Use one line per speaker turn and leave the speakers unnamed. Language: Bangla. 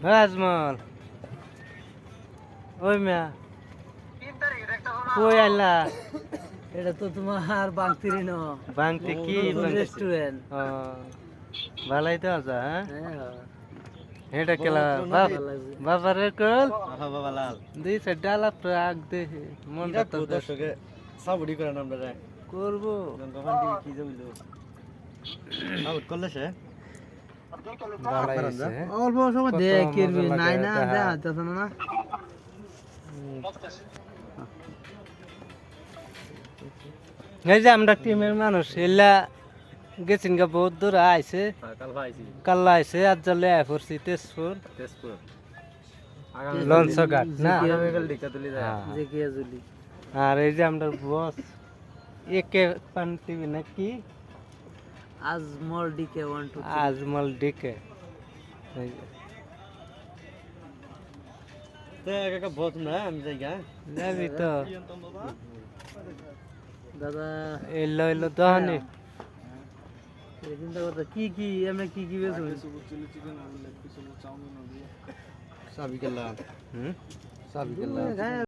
আজমল ওই মিয়া কই আইলা
এটা তো তোমার বাংতিরি ন
বাংতে কি
রেস্টুরেন্ট
ও ভালাই তো আছে হ্যাঁ এটা কেলা বাবারে কল
বাবা লাল
দুই সে ডালা প্রাগ দে মনটা তো
দর্শকে সাবুডি করেন আমরা
করব
দোকান থেকে কি যাইলো আউট করলে সে
ভালাই আছে
অল্প সময়
কত
দেখ কি
মজা লাগে
নাই না
দেখা।
যাচ্ছে না
এই যে আমরা টিমের মানুষ এলা গেছিন গা বহুত দূর আইছে
কাল ভাইছি
কাল্লা আইছে আজ জলে আয় পড়ছি তেজপুর
তেজপুর
লঞ্চ ঘাট না
আগামীকাল ডিকা তুলি যায়
হ্যাঁ।
যে কি আজুলি
আর এই যে আমরা বস একে পান টিভি নাকি
আজমল ডিকে 1 2
আজমল ডিকে এই যে,
তে কাকা বহুত না আমি জায়গা
যাবি তো
দাদা
এলো এলো দহনি
চিন্তা করতে কি এমনি কি বেশ
সাবি কেলা
হুম
সাবি কেলা